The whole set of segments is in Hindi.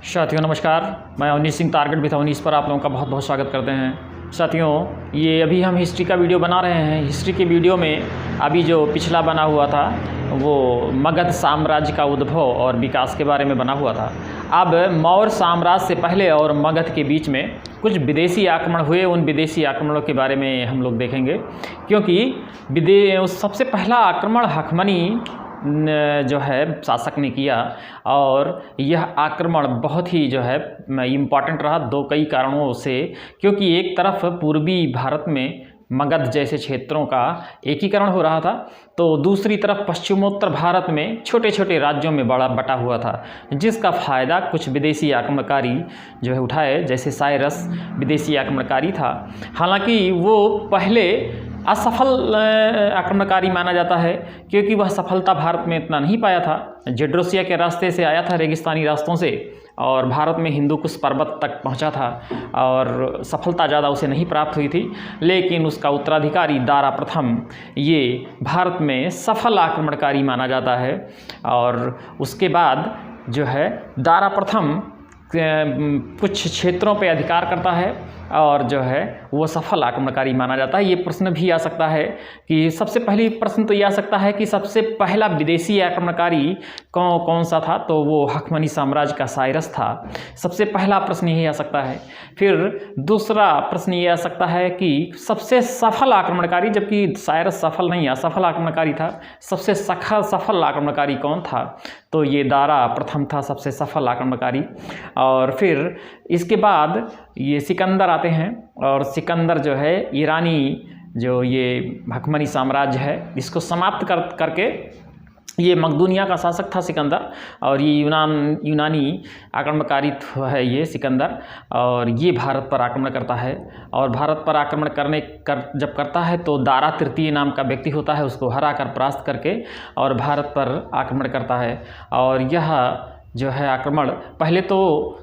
साथियों नमस्कार, मैं अवनीश सिंह टारगेट विद अवनीश पर आप लोगों का बहुत बहुत स्वागत करते हैं। साथियों ये अभी हम हिस्ट्री का वीडियो बना रहे हैं। हिस्ट्री के वीडियो में अभी जो पिछला बना हुआ था वो मगध साम्राज्य का उद्भव और विकास के बारे में बना हुआ था। अब मौर्य साम्राज्य से पहले और मगध के बीच में कुछ विदेशी आक्रमण हुए, उन विदेशी आक्रमणों के बारे में हम लोग देखेंगे, क्योंकि सबसे पहला आक्रमण हखमनी जो है शासक ने किया और यह आक्रमण बहुत ही जो है इम्पॉर्टेंट रहा कई कारणों से। क्योंकि एक तरफ पूर्वी भारत में मगध जैसे क्षेत्रों का एकीकरण हो रहा था, तो दूसरी तरफ पश्चिमोत्तर भारत में छोटे छोटे राज्यों में बटा हुआ था, जिसका फ़ायदा कुछ विदेशी आक्रमणकारी जो है उठाए। जैसे साइरस विदेशी आक्रमणकारी था, हालांकि वो पहले असफल आक्रमणकारी माना जाता है, क्योंकि वह सफलता भारत में इतना नहीं पाया था। जेड्रोसिया के रास्ते से आया था, रेगिस्तानी रास्तों से, और भारत में हिंदू कुश पर्वत तक पहुंचा था और सफलता ज़्यादा उसे नहीं प्राप्त हुई थी। लेकिन उसका उत्तराधिकारी दारा प्रथम ये भारत में सफल आक्रमणकारी माना जाता है। और उसके बाद जो है दारा प्रथम कुछ क्षेत्रों पे अधिकार करता है और जो है वो सफल आक्रमणकारी माना जाता है। ये प्रश्न भी आ सकता है कि सबसे पहली प्रश्न तो ये आ सकता है कि सबसे पहला विदेशी आक्रमणकारी कौन सा था, तो वो हखमनी साम्राज्य का साइरस था। सबसे पहला प्रश्न यही आ सकता है। फिर दूसरा प्रश्न ये आ सकता है कि सबसे सफल आक्रमणकारी, जबकि साइरस सफल नहीं असफल आक्रमणकारी था, सबसे सफल आक्रमणकारी कौन था, तो ये दारा प्रथम था सबसे सफल आक्रमणकारी। और फिर इसके बाद ये सिकंदर आते हैं, और सिकंदर जो है ईरानी जो ये हखमनी साम्राज्य है इसको समाप्त करके, ये मकदूनिया का शासक था सिकंदर, और ये यूनानी आक्रमणकारी है ये सिकंदर, और ये भारत पर आक्रमण करता है। और भारत पर आक्रमण जब करता है तो दारा तृतीय नाम का व्यक्ति होता है, उसको हरा कर परास्त करके और भारत पर आक्रमण करता है। और यह जो है आक्रमण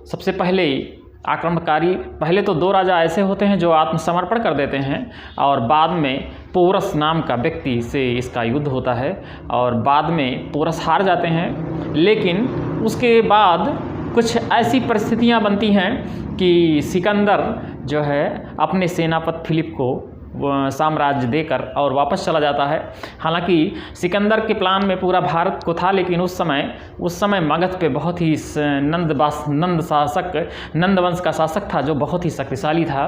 सबसे पहले आक्रमणकारी पहले तो दो राजा ऐसे होते हैं जो आत्मसमर्पण कर देते हैं, और बाद में पोरस नाम का व्यक्ति से इसका युद्ध होता है, और बाद में पोरस हार जाते हैं। लेकिन उसके बाद कुछ ऐसी परिस्थितियां बनती हैं कि सिकंदर जो है अपने सेनापति फिलिप को साम्राज्य देकर और वापस चला जाता है। हालांकि सिकंदर के प्लान में पूरा भारत को था, लेकिन उस समय मगध पे बहुत ही नंद वंश का शासक था जो बहुत ही शक्तिशाली था।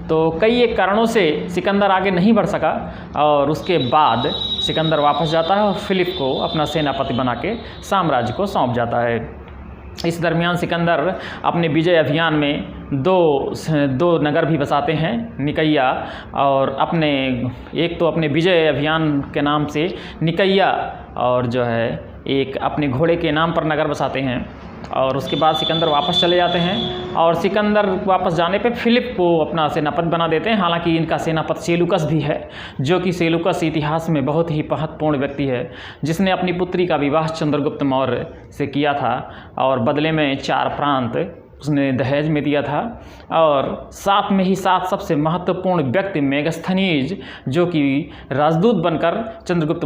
तो कई एक कारणों से सिकंदर आगे नहीं बढ़ सका, और उसके बाद सिकंदर वापस जाता है और फिलिप को अपना सेनापति बना के साम्राज्य को सौंप जाता है। इस दरमियान सिकंदर अपने विजय अभियान में दो नगर भी बसाते हैं, निकैया, और अपने विजय अभियान के नाम से निकैया, और जो है एक अपने घोड़े के नाम पर नगर बसाते हैं। और उसके बाद सिकंदर वापस चले जाते हैं, और सिकंदर वापस जाने पे फिलिप को अपना सेनापति बना देते हैं। हालांकि इनका सेनापति सेलुकस भी है, जो कि सेलुकस इतिहास में बहुत ही महत्वपूर्ण व्यक्ति है, जिसने अपनी पुत्री का विवाह चंद्रगुप्त मौर्य से किया था, और बदले में 4 प्रांत उसने दहेज में दिया था। और साथ में ही सबसे महत्वपूर्ण व्यक्ति मेगस्थनीज, जो कि राजदूत बनकर चंद्रगुप्त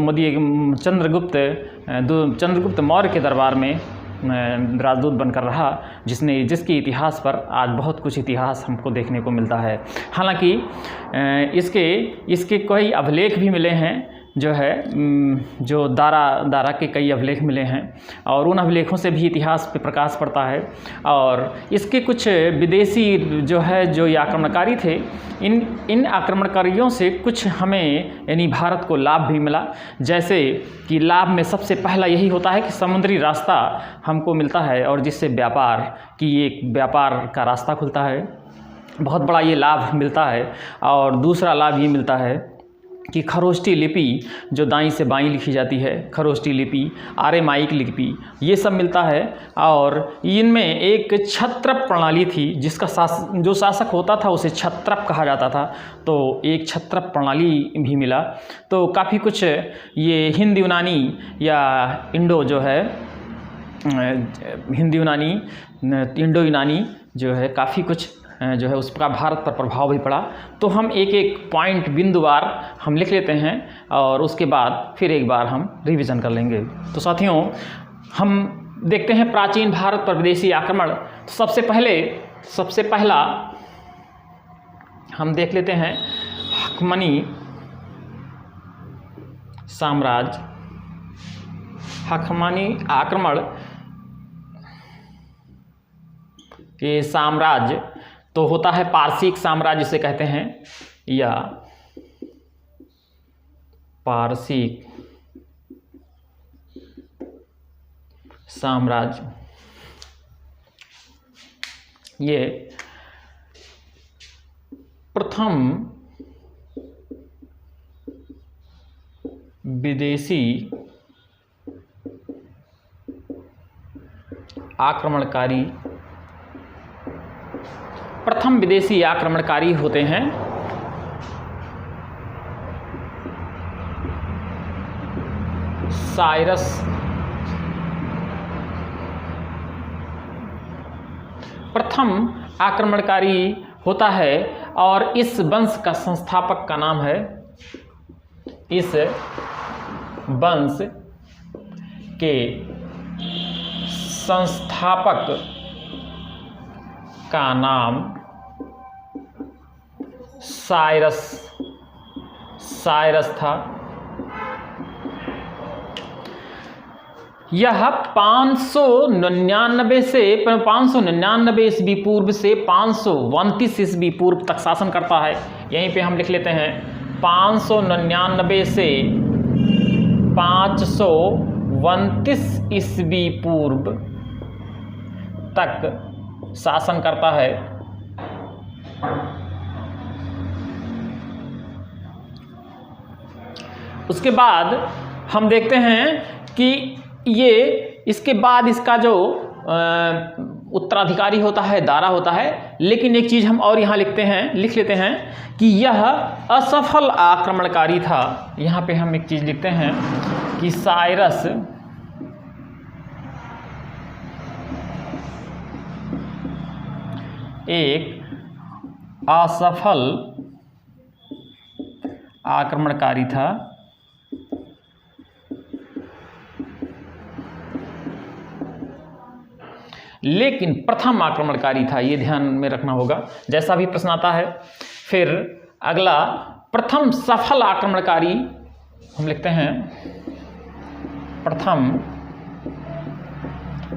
मौर्य के दरबार में राजदूत बनकर रहा, जिसके इतिहास पर आज बहुत कुछ इतिहास हमको देखने को मिलता है। हालांकि इसके कई अभिलेख भी मिले हैं, जो दारा के कई अभिलेख मिले हैं, और उन अभिलेखों से भी इतिहास पे प्रकाश पड़ता है। और इसके कुछ विदेशी जो ये आक्रमणकारी थे, इन आक्रमणकारियों से कुछ हमें यानी भारत को लाभ भी मिला। जैसे कि लाभ में सबसे पहला यही होता है कि समुद्री रास्ता हमको मिलता है, और जिससे व्यापार का रास्ता खुलता है, बहुत बड़ा ये लाभ मिलता है। और दूसरा लाभ ये मिलता है कि खरोष्टी लिपि जो दाईं से बाईं लिखी जाती है, खरोष्टी लिपि, आरेमाइक लिपि, ये सब मिलता है। और इनमें एक छत्रप प्रणाली थी, जिसका जो शासक होता था उसे छत्रप कहा जाता था, तो एक छत्रप प्रणाली भी मिला। तो काफ़ी कुछ ये हिंद यूनानी या इंडो यूनानी जो है काफ़ी कुछ उसका भारत पर प्रभाव भी पड़ा। तो हम एक एक पॉइंट बिंदुवार हम लिख लेते हैं, और उसके बाद फिर एक बार हम रिवीजन कर लेंगे। तो साथियों, हम देखते हैं प्राचीन भारत पर विदेशी आक्रमण। सबसे पहला हम देख लेते हैं हखमनी साम्राज्य। हखमनी आक्रमण के साम्राज्य तो होता है पारसिक साम्राज्य जिसे कहते हैं, या पारसिक साम्राज्य। ये प्रथम विदेशी आक्रमणकारी होते हैं। साइरस प्रथम आक्रमणकारी होता है और इस वंश का संस्थापक का नाम है, इस वंश के संस्थापक का नाम साइरस था। यह 599 ईस्वी पूर्व से 529 ईस्वी पूर्व तक शासन करता है। यहीं पे हम लिख लेते हैं 599 से 529 ईस्वी पूर्व तक शासन करता है। उसके बाद हम देखते हैं कि इसके बाद इसका जो उत्तराधिकारी होता है दारा होता है। लेकिन एक चीज़ हम और यहाँ लिख लेते हैं कि यह असफल आक्रमणकारी था। यहाँ पे हम एक चीज़ लिखते हैं कि साइरस एक असफल आक्रमणकारी था। लेकिन प्रथम आक्रमणकारी था, ये ध्यान में रखना होगा जैसा भी प्रश्न आता है। फिर अगला प्रथम सफल आक्रमणकारी हम लिखते हैं, प्रथम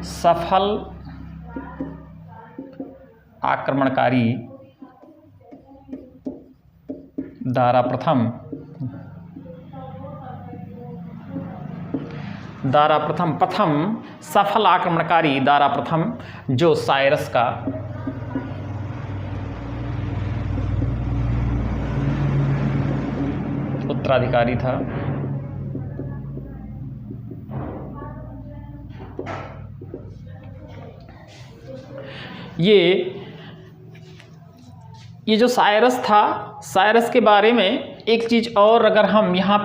सफल आक्रमणकारी दारा प्रथम सफल आक्रमणकारी दारा प्रथम, जो साइरस का उत्तराधिकारी था। ये जो साइरस था, साइरस के बारे में एक चीज़ और अगर हम यहाँ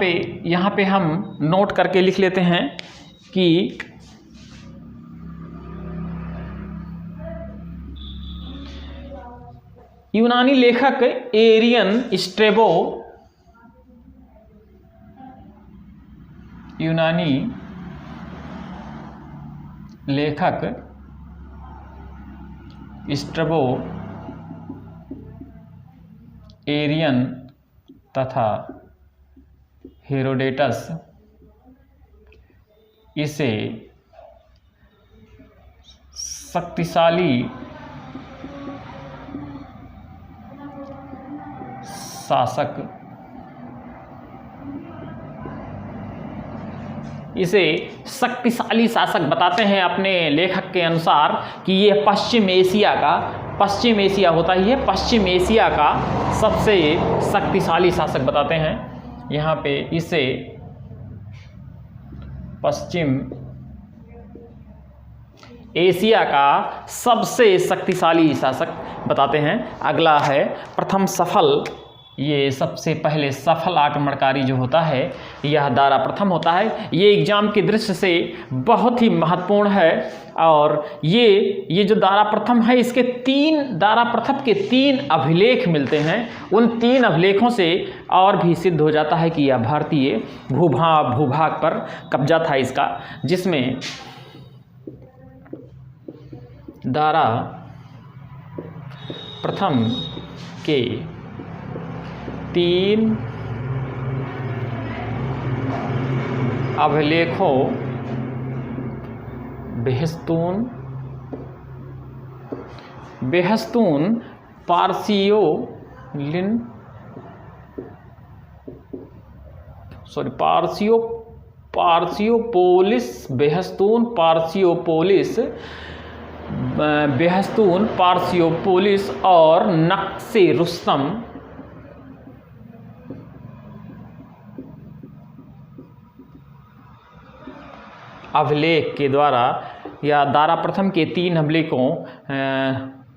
पे हम नोट करके लिख लेते हैं कि यूनानी लेखक एरियन स्ट्रेबो एरियन तथा हेरोडेटस इसे शक्तिशाली शासक बताते हैं अपने लेखक के अनुसार कि ये पश्चिम एशिया होता ही है, पश्चिम एशिया का सबसे शक्तिशाली शासक बताते हैं। यहाँ पे इसे पश्चिम एशिया का सबसे शक्तिशाली शासक बताते हैं। अगला है प्रथम सफल, ये सबसे पहले सफल आक्रमणकारी जो होता है यह दारा प्रथम होता है। ये एग्जाम की दृष्टि से बहुत ही महत्वपूर्ण है। और ये जो दारा प्रथम है, इसके दारा प्रथम के 3 अभिलेख मिलते हैं। उन 3 अभिलेखों से और भी सिद्ध हो जाता है कि यह भारतीय भूभाग पर कब्जा था इसका, जिसमें दारा प्रथम के 3 अभिलेखों बेहस्तून पार्सियोपोलिस और नक्शे रुस्तम अभिलेख के द्वारा या दारा प्रथम के 3 अभिलेखों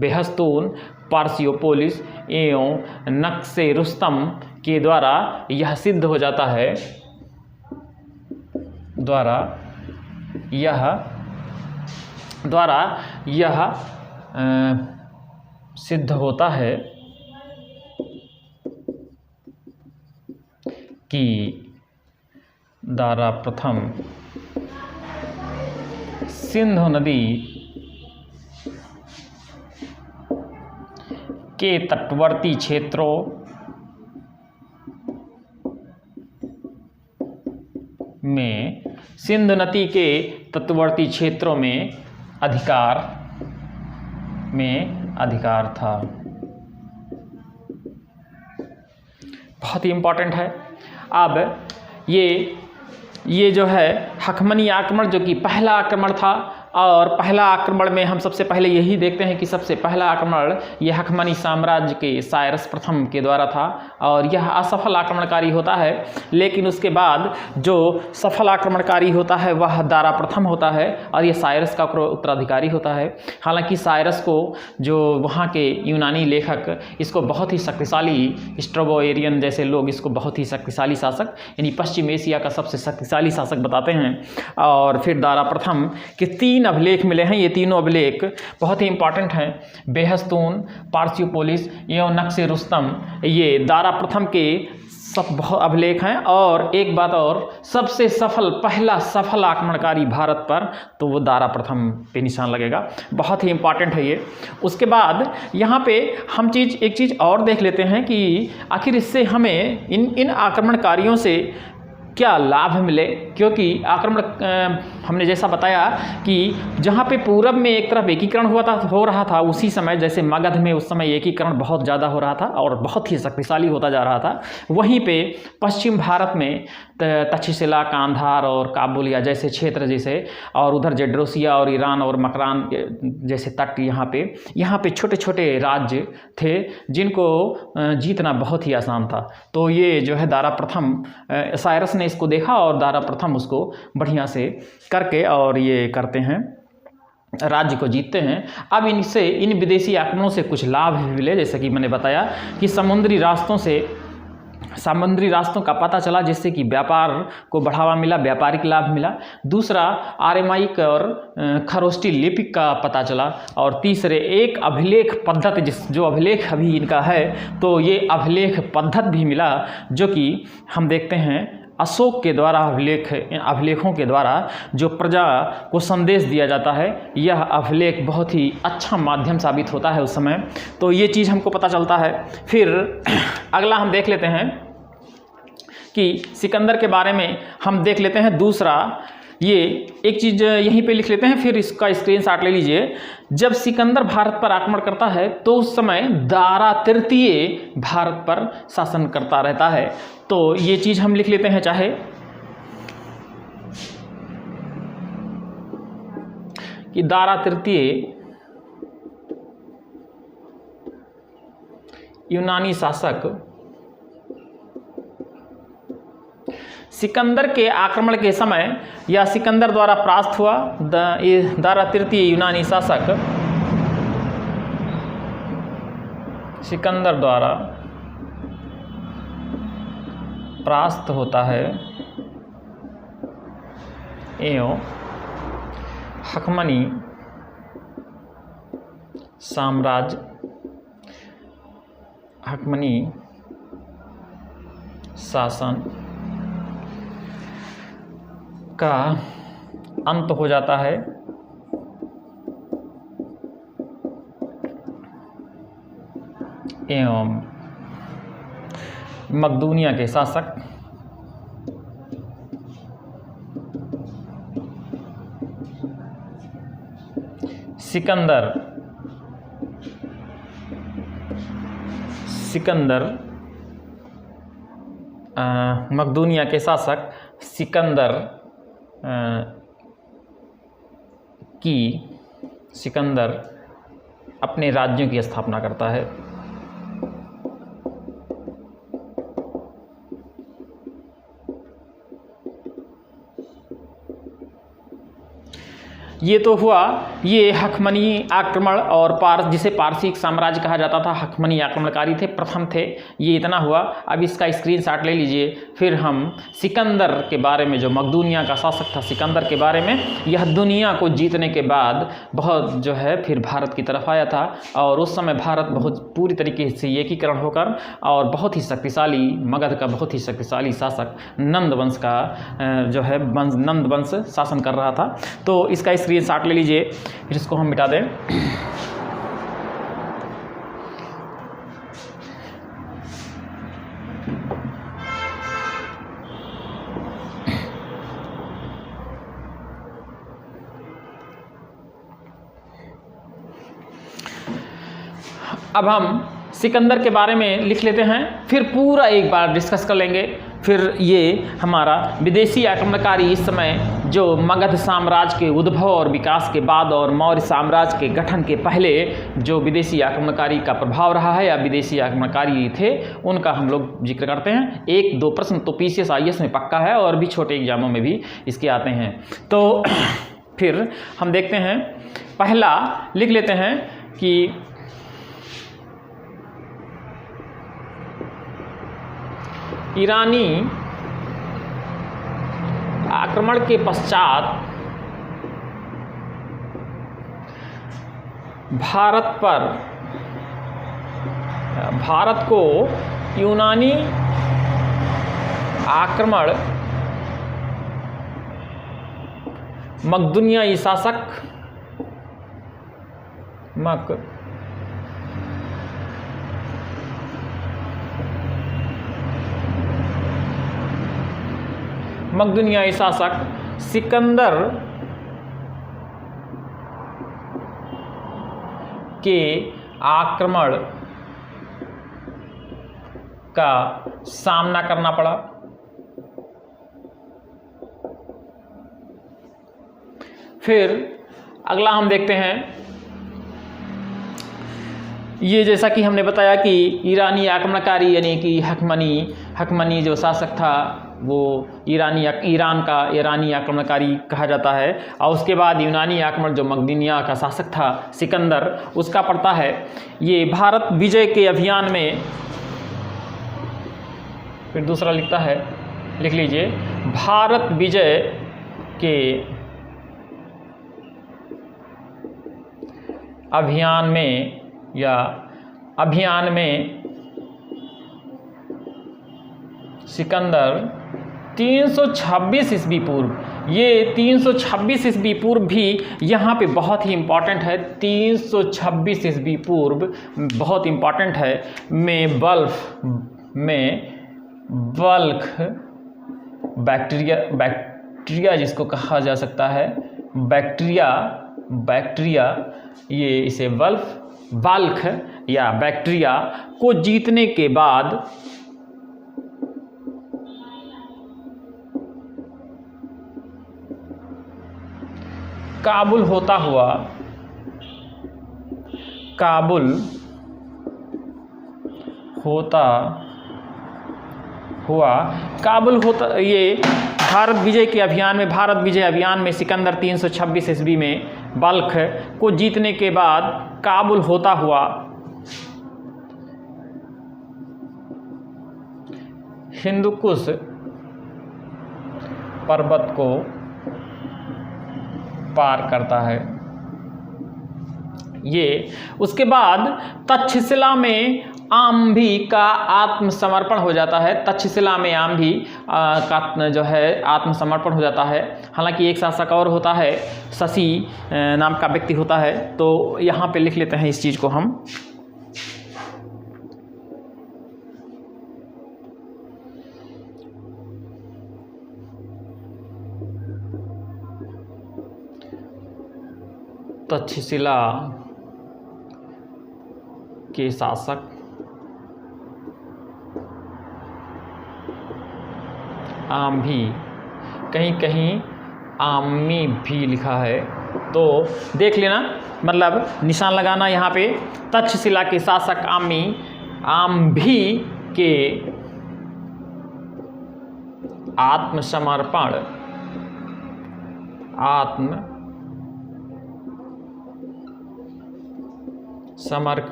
बेहस्तून, पार्सियोपोलिस एवं नक्शे रुस्तम के द्वारा यह सिद्ध हो जाता है सिद्ध होता है कि दारा प्रथम सिंधु नदी के तटवर्ती क्षेत्रों में अधिकार था। बहुत ही इम्पोर्टेंट है। अब ये जो है हखमनी आक्रमण, जो कि पहला आक्रमण था, और पहला आक्रमण में हम सबसे पहले यही देखते हैं कि सबसे पहला आक्रमण यह हखमनी साम्राज्य के साइरस प्रथम के द्वारा था और यह असफल आक्रमणकारी होता है। लेकिन उसके बाद जो सफल आक्रमणकारी होता है वह दारा प्रथम होता है और यह साइरस का उत्तराधिकारी होता है। हालांकि साइरस को जो वहाँ के यूनानी लेखक इसको बहुत ही शक्तिशाली, स्ट्रैबो एरियन जैसे लोग इसको बहुत ही शक्तिशाली शासक यानी पश्चिम एशिया का सबसे शक्तिशाली शासक बताते हैं। और फिर दारा प्रथम के 3 अभिलेख मिले हैं। ये तीनों अभिलेख बहुत ही इंपॉर्टेंट हैं। बेहस्तून, पार्सियोपोलिस एवं नक्शे रुस्तम, ये दारा प्रथम के सब अभिलेख हैं। और एक बात और, सबसे पहला सफल आक्रमणकारी भारत पर, तो वो दारा प्रथम पे निशान लगेगा। बहुत ही इंपॉर्टेंट है ये। उसके बाद यहाँ पे हम एक चीज़ और देख लेते हैं कि आखिर इससे हमें इन आक्रमणकारियों से क्या लाभ मिले, क्योंकि आक्रमण हमने जैसा बताया कि जहाँ पे पूरब में एक तरफ एकीकरण हो रहा था उसी समय, जैसे मगध में उस समय एकीकरण बहुत ज़्यादा हो रहा था और बहुत ही शक्तिशाली होता जा रहा था, वहीं पे पश्चिम भारत में तक्षशिला, कांधार और काबुल या जैसे क्षेत्र जैसे, और उधर जेड्रोसिया और ईरान और मकरान जैसे तट, यहाँ पे छोटे छोटे राज्य थे जिनको जीतना बहुत ही आसान था। तो ये जो है दारा प्रथम, साइरस ने इसको देखा और दारा प्रथम उसको बढ़िया से करके और ये करते हैं, राज्य को जीतते हैं। अब इन विदेशी आक्रमणों से कुछ लाभ भी मिले, जैसे कि मैंने बताया कि समुद्री रास्तों का पता चला, जिससे कि व्यापार को बढ़ावा मिला, व्यापारिक लाभ मिला। दूसरा, आरामाइक और खरोष्टी लिपि का पता चला। और तीसरे, एक अभिलेख पद्धति, जो अभिलेख अभी इनका है, तो ये अभिलेख पद्धति भी मिला, जो कि हम देखते हैं अशोक के द्वारा अभिलेखों के द्वारा जो प्रजा को संदेश दिया जाता है, यह अभिलेख बहुत ही अच्छा माध्यम साबित होता है उस समय। तो ये चीज़ हमको पता चलता है। फिर अगला हम देख लेते हैं कि सिकंदर के बारे में हम देख लेते हैं। दूसरा, ये एक चीज़ यहीं पे लिख लेते हैं, फिर इसका स्क्रीनशॉट ले लीजिए। जब सिकंदर भारत पर आक्रमण करता है तो उस समय दारा तृतीय भारत पर शासन करता रहता है। तो ये चीज़ हम लिख लेते हैं, चाहे कि दारा तृतीय यूनानी शासक सिकंदर के आक्रमण के समय या सिकंदर द्वारा परास्त हुआ। दारा तृतीय यूनानी शासक सिकंदर द्वारा परास्त होता है एवं हखमनी साम्राज्य, हखमनी शासन का अंत हो जाता है एवं मकदूनिया के शासक सिकंदर मकदूनिया के शासक सिकंदर अपने राज्यों की स्थापना करता है। ये तो हुआ ये हखमनी आक्रमण और जिसे पारसी साम्राज्य कहा जाता था, हखमनी आक्रमणकारी थे, प्रथम थे। ये इतना हुआ। अब इसका स्क्रीनशॉट ले लीजिए। फिर हम सिकंदर के बारे में, जो मकदूनिया का शासक था, सिकंदर के बारे में, यह दुनिया को जीतने के बाद बहुत जो है फिर भारत की तरफ आया था और उस समय भारत बहुत पूरी तरीके से एकीकरण होकर और बहुत ही शक्तिशाली, मगध का बहुत ही शक्तिशाली शासक नंद वंश का जो है नंद वंश शासन कर रहा था। तो इसका स्क्रीनशॉट ले लीजिए, फिर इसको हम मिटा दें। अब हम सिकंदर के बारे में लिख लेते हैं, फिर पूरा एक बार डिस्कस कर लेंगे। फिर ये हमारा विदेशी आक्रमणकारी इस समय जो मगध साम्राज्य के उद्भव और विकास के बाद और मौर्य साम्राज्य के गठन के पहले जो विदेशी आक्रमणकारी का प्रभाव रहा है या विदेशी आक्रमणकारी थे, उनका हम लोग जिक्र करते हैं। 1-2 प्रश्न तो PCS IAS में पक्का है और भी छोटे एग्जामों में भी इसके आते हैं। तो फिर हम देखते हैं, पहला लिख लेते हैं कि ईरानी आक्रमण के पश्चात भारत को यूनानी आक्रमण मकदूनियाई शासक मकदूनियाई शासक सिकंदर के आक्रमण का सामना करना पड़ा। फिर अगला हम देखते हैं, ये जैसा कि हमने बताया कि ईरानी आक्रमणकारी यानी कि हखमनी जो शासक था वो ईरान का ईरानी आक्रमणकारी कहा जाता है। और उसके बाद यूनानी आक्रमण जो मकदूनिया का शासक था सिकंदर, उसका पड़ता है। ये भारत विजय के अभियान में, फिर दूसरा लिखता है, लिख लीजिए, भारत विजय के अभियान में सिकंदर 326 ईस्वी पूर्व, ये 326 ईस्वी पूर्व भी यहाँ पे बहुत ही इम्पॉर्टेंट है। 326 ईस्वी पूर्व बहुत इम्पॉर्टेंट है, में बल्ख बैक्टीरिया जिसको कहा जा सकता है, बैक्टीरिया ये इसे बल्ख या बैक्टीरिया को जीतने के बाद काबुल होता ये भारत विजय अभियान में सिकंदर 326 ईस्वी में बल्ख को जीतने के बाद काबुल होता हुआ हिंदुकुश पर्वत को पार करता है। ये उसके बाद तक्षशिला में आम्भी का आत्मसमर्पण हो जाता है। तक्षशिला में आम्भी का जो है आत्मसमर्पण हो जाता है। हालांकि एक शासक और होता है, शशि नाम का व्यक्ति होता है। तो यहाँ पे लिख लेते हैं इस चीज़ को हम। तक्षशिला के शासक आम्भी, कहीं कहीं आम्मी भी लिखा है, तो देख लेना, मतलब निशान लगाना यहाँ पे। तक्षशिला के शासक आम्भी के आत्मसमर्पण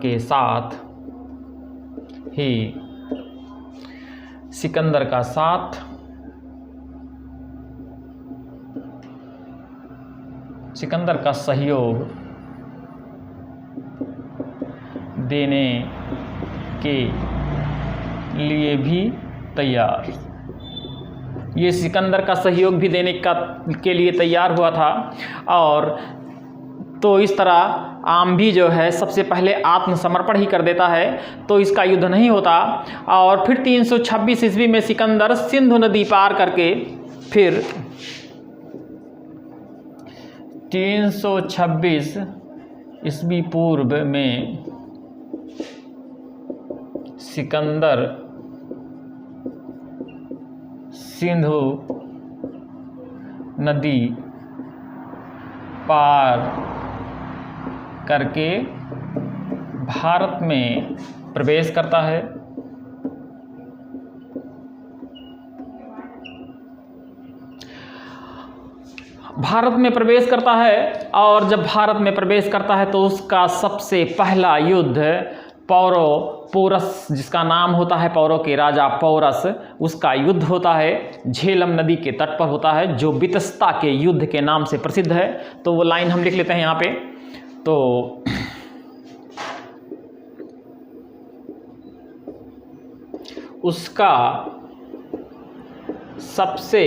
के साथ ही सिकंदर का साथ सिकंदर का सहयोग देने के लिए भी तैयार, ये सिकंदर का सहयोग भी देने के लिए तैयार हुआ था। और तो इस तरह आम्भी जो है सबसे पहले आत्मसमर्पण ही कर देता है, तो इसका युद्ध नहीं होता। और फिर 326 ईस्वी में सिकंदर सिंधु नदी पार करके, फिर 326 ईस्वी पूर्व में सिकंदर सिंधु नदी पार करके भारत में प्रवेश करता है। भारत में प्रवेश करता है, और जब भारत में प्रवेश करता है तो उसका सबसे पहला युद्ध पौरस, जिसका नाम होता है पौरव के राजा पौरस, उसका युद्ध होता है। झेलम नदी के तट पर होता है, जो वितस्ता के युद्ध के नाम से प्रसिद्ध है। तो वो लाइन हम लिख लेते हैं यहाँ पे। तो उसका सबसे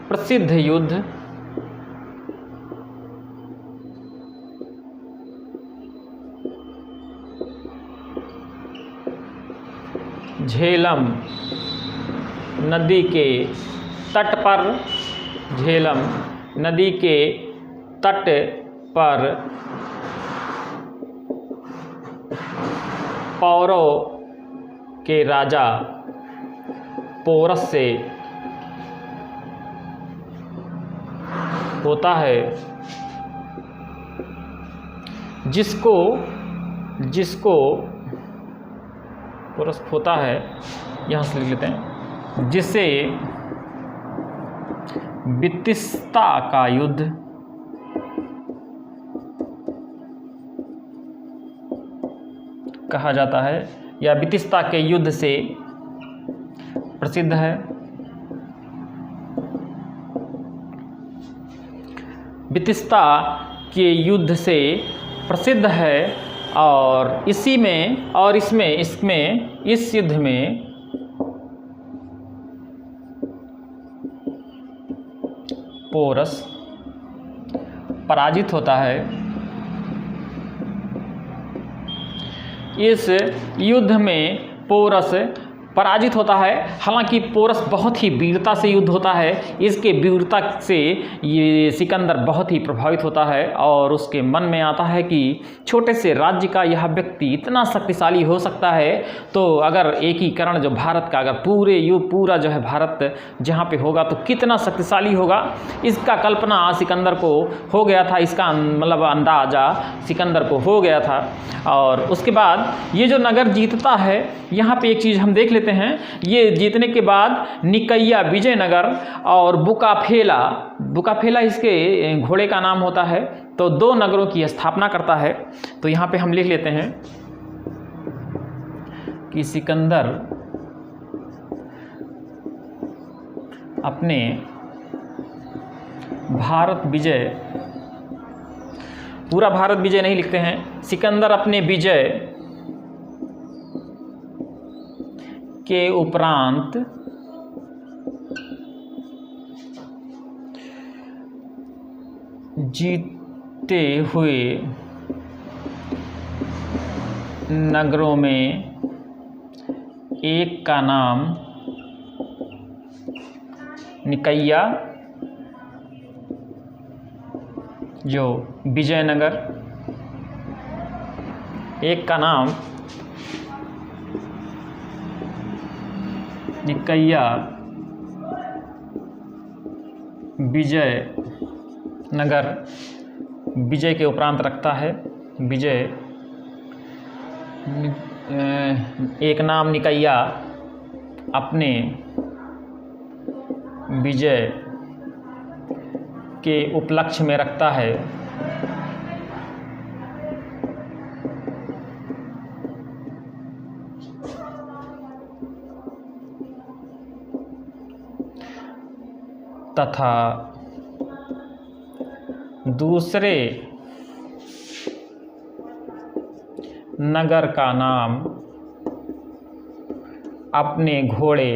प्रसिद्ध युद्ध झेलम नदी के तट पर, झेलम नदी के तट पर पौरव के राजा पौरस से होता है, जिसको पौरस होता है, यहाँ से लिख लेते हैं, जिसे वितस्ता का युद्ध कहा जाता है, या वितस्ता के युद्ध से प्रसिद्ध है। वितस्ता के युद्ध से प्रसिद्ध है, और इस युद्ध में पौरस पराजित होता है। इस युद्ध में पौरस पराजित होता है। हालांकि पौरस बहुत ही वीरता से युद्ध होता है, इसके वीरता से ये सिकंदर बहुत ही प्रभावित होता है, और उसके मन में आता है कि छोटे से राज्य का यह व्यक्ति इतना शक्तिशाली हो सकता है, तो अगर एकीकरण जो भारत का, अगर पूरा जो है भारत जहाँ पे होगा तो कितना शक्तिशाली होगा, इसका कल्पना सिकंदर को हो गया था, इसका मतलब अंदाजा सिकंदर को हो गया था। और उसके बाद ये जो नगर जीतता है, यहाँ पे एक चीज़ हम देख लेते हैं। ये जीतने के बाद निकैया, विजयनगर और बुकाफेला इसके घोड़े का नाम होता है, तो 2 नगरों की स्थापना करता है। तो यहाँ पे हम लिख लेते हैं कि सिकंदर अपने भारत विजय, पूरा भारत विजय नहीं लिखते हैं, सिकंदर अपने विजय के उपरांत जीते हुए नगरों में एक का नाम निकैया जो विजयनगर, एक का नाम निकैया विजयनगर, विजय के उपरांत रखता है विजय, एक नाम निकैया अपने विजय के उपलक्ष्य में रखता है तथा दूसरे नगर का नाम अपने घोड़े,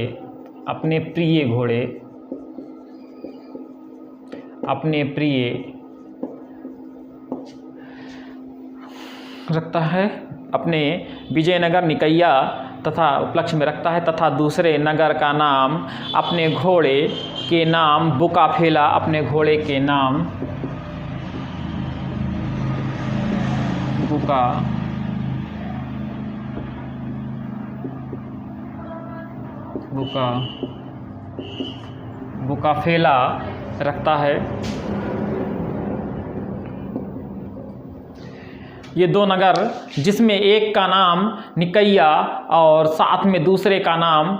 अपने प्रिय घोड़े, अपने प्रिय रखता है, अपने विजयनगर निकैया तथा उपलक्ष्य में रखता है, तथा दूसरे नगर का नाम अपने घोड़े के नाम बुकाफेला, अपने घोड़े के नाम बुकाफेला रखता है। ये दो नगर, जिसमें एक का नाम निकैया और साथ में दूसरे का नाम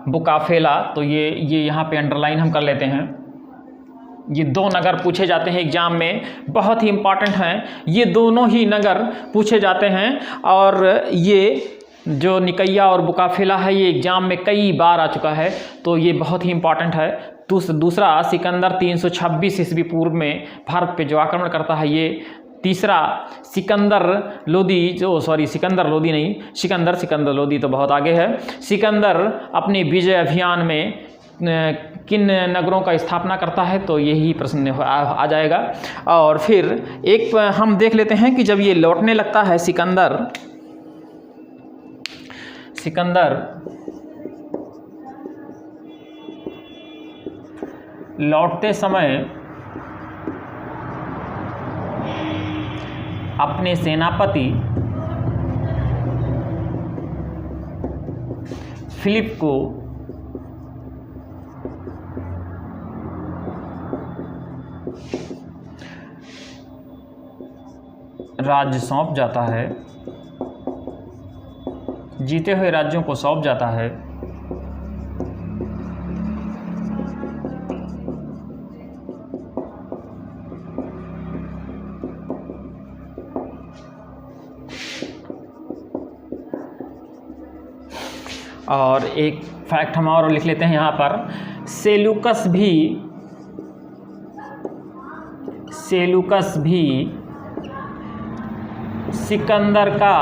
बुकाफेला, तो ये यहाँ पे अंडरलाइन हम कर लेते हैं। ये दो नगर पूछे जाते हैं एग्जाम में, बहुत ही इम्पॉर्टेंट हैं। ये दोनों ही नगर पूछे जाते हैं और ये जो निकैया और बुकाफेला है ये एग्जाम में कई बार आ चुका है, तो ये बहुत ही इम्पॉर्टेंट है। दूसरा सिकंदर 326 ईस्वी पूर्व में भारत पे जो आक्रमण करता है ये। तीसरा सिकंदर लोदी तो बहुत आगे है। सिकंदर अपने विजय अभियान में किन नगरों का स्थापना करता है, तो यही प्रश्न आ जाएगा। और फिर एक हम देख लेते हैं कि जब ये लौटने लगता है सिकंदर लौटते समय अपने सेनापति फिलिप को राज्य सौंप जाता है, जीते हुए राज्यों को सौंप जाता है। और एक फैक्ट हम और लिख लेते हैं यहाँ पर, सेल्यूकस भी सिकंदर का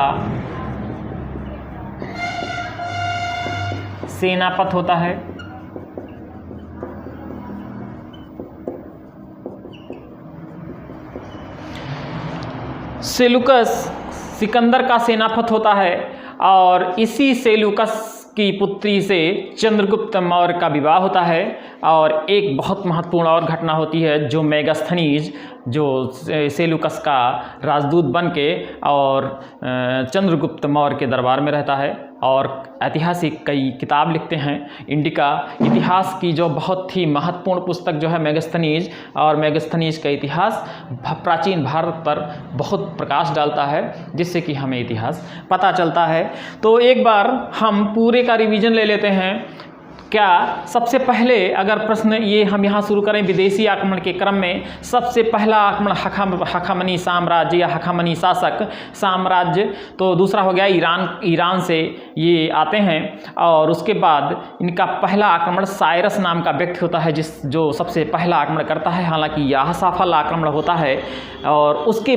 सेनापति होता है। सेल्यूकस सिकंदर का सेनापति होता है और इसी सेल्यूकस की पुत्री से चंद्रगुप्त मौर्य का विवाह होता है। और एक बहुत महत्वपूर्ण और घटना होती है, जो मेगास्थनीज जो सेल्यूकस का राजदूत बन के और चंद्रगुप्त मौर्य के दरबार में रहता है और ऐतिहासिक कई किताब लिखते हैं। इंडिका इतिहास की जो बहुत ही महत्वपूर्ण पुस्तक जो है मेगास्थनीज, और मेगास्थनीज का इतिहास प्राचीन भारत पर बहुत प्रकाश डालता है, जिससे कि हमें इतिहास पता चलता है। तो एक बार हम पूरे का रिवीजन ले लेते हैं। क्या सबसे पहले अगर प्रश्न ये हम यहाँ शुरू करें, विदेशी आक्रमण के क्रम में सबसे पहला आक्रमण हखामनी साम्राज्य या हखामनी शासक साम्राज्य, तो दूसरा हो गया ईरान से ये आते हैं। और उसके बाद इनका पहला आक्रमण साइरस नाम का व्यक्ति होता है जो सबसे पहला आक्रमण करता है, हालांकि यह सफल आक्रमण होता है। और इसके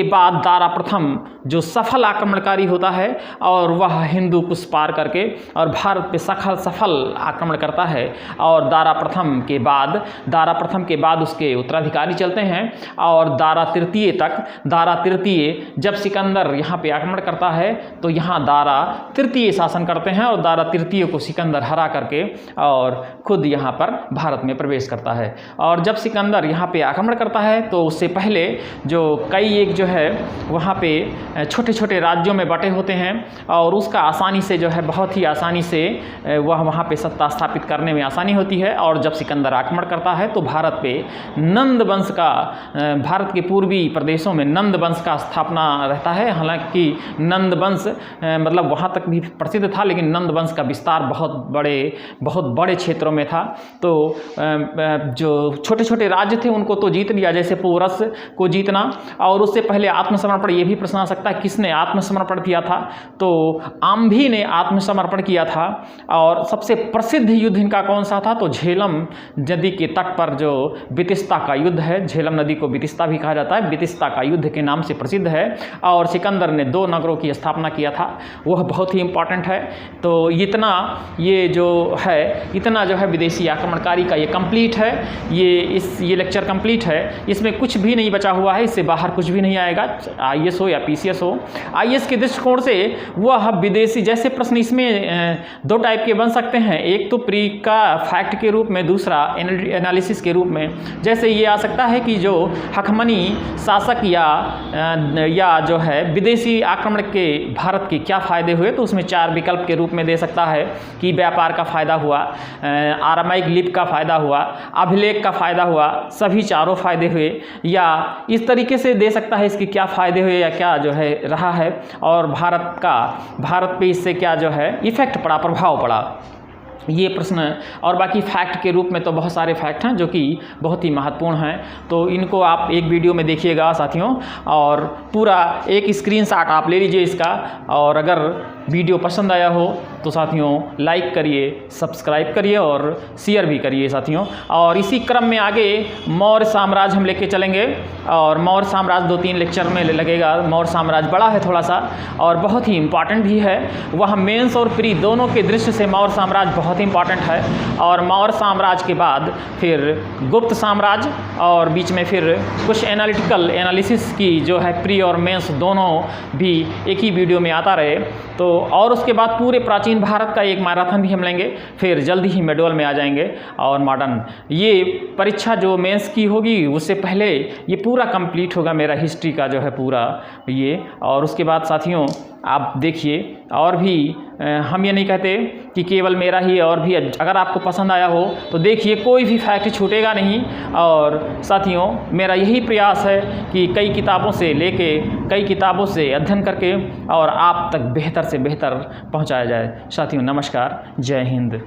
बाद दारा प्रथम जो सफल आक्रमणकारी होता है और वह हिंदू कुश पार करके और भारत पे सफल सफल आक्रमण करता है और दारा प्रथम के बाद उसके उत्तराधिकारी चलते हैं और दारा तृतीय जब सिकंदर यहाँ पे आक्रमण करता है तो यहाँ दारा तृतीय शासन करते हैं और दारा तृतीय को सिकंदर हरा करके और खुद यहाँ पर भारत में प्रवेश करता है। और जब सिकंदर यहाँ पे आक्रमण करता है तो उससे पहले जो कई एक जो है वहाँ पे छोटे छोटे राज्यों में बटे होते हैं और उसका आसानी से जो है बहुत ही आसानी से वह वहाँ पे सत्ता स्थापित करने में आसानी होती है। और जब सिकंदर आक्रमण करता है तो भारत पे नंद वंश का, भारत के पूर्वी प्रदेशों में नंद वंश का स्थापना रहता है। हालांकि नंद वंश मतलब वहाँ तक भी प्रसिद्ध था, लेकिन नंद वंश का विस्तार बहुत बड़े क्षेत्रों में था। तो जो छोटे छोटे राज्य थे उनको तो जीत लिया, जैसे पोरस को जीतना। और उससे पहले आत्मसमर्पण, ये भी प्रश्न आ सकता है किसने आत्मसमर्पण किया था, तो आम्भी ने आत्मसमर्पण किया था। और सबसे प्रसिद्ध युद्ध इनका कौन सा था, तो झेलम नदी के तट पर जो बितिस्ता का युद्ध है, झेलम नदी को बितिस्ता भी कहा जाता है, बितिस्ता का युद्ध के नाम से प्रसिद्ध है। और सिकंदर ने 2 नगरों की स्थापना किया था, वह बहुत ही इंपॉर्टेंट है। तो इतना जो है विदेशी आक्रमणकारी का ये कंप्लीट है, ये लेक्चर कंप्लीट है। इसमें कुछ भी नहीं बचा हुआ है, इससे बाहर कुछ भी नहीं आएगा, IAS हो या PCS हो। IAS के दृष्टिकोण से वह विदेशी, जैसे प्रश्न इसमें 2 टाइप के बन सकते हैं, एक तो प्री का फैक्ट के रूप में, दूसरा एनालिसिस के रूप में। जैसे ये आ सकता है कि जो हकमनी शासक या जो है विदेशी आक्रमण के भारत के क्या फ़ायदे हुए, तो उसमें 4 विकल्प के रूप में दे सकता है कि व्यापार का फ़ायदा हुआ, आरामाइक लिपि का फ़ायदा हुआ, अभिलेख का फ़ायदा हुआ, सभी चारों फ़ायदे हुए। या इस तरीके से दे सकता है इसके क्या फ़ायदे हुए या क्या जो है रहा है, और भारत पे इससे क्या जो है इफ़ेक्ट पड़ा, प्रभाव पड़ा, ये प्रश्न। और बाकी फैक्ट के रूप में तो बहुत सारे फैक्ट हैं जो कि बहुत ही महत्वपूर्ण हैं, तो इनको आप एक वीडियो में देखिएगा साथियों, और पूरा एक स्क्रीनशॉट आप ले लीजिए इसका। और अगर वीडियो पसंद आया हो तो साथियों लाइक करिए, सब्सक्राइब करिए और शेयर भी करिए साथियों। और इसी क्रम में आगे मौर्य साम्राज्य हम लेके चलेंगे, और मौर्य साम्राज्य 2-3 लेक्चर में लगेगा। मौर्य साम्राज्य बड़ा है थोड़ा सा और बहुत ही इम्पॉर्टेंट भी है, वह मेंस और प्री दोनों के दृष्टि से मौर्य साम्राज्य बहुत इंपॉर्टेंट है। और मौर्य साम्राज्य के बाद फिर गुप्त साम्राज्य, और बीच में फिर कुछ एनालिसिस की जो है प्री और मेंस दोनों भी एक ही वीडियो में आता रहे। तो और उसके बाद पूरे प्राचीन भारत का एक मैराथन भी हम लेंगे, फिर जल्दी ही मेडोल में आ जाएंगे। और मॉडर्न ये परीक्षा जो मेंस की होगी उससे पहले ये पूरा कंप्लीट होगा मेरा हिस्ट्री का जो है पूरा ये। और उसके बाद साथियों आप देखिए, और भी हम ये नहीं कहते कि केवल मेरा ही, और भी अगर आपको पसंद आया हो तो देखिए, कोई भी फैक्ट छूटेगा नहीं। और साथियों मेरा यही प्रयास है कि कई किताबों से अध्ययन करके और आप तक बेहतर से बेहतर पहुंचाया जाए। साथियों नमस्कार, जय हिंद।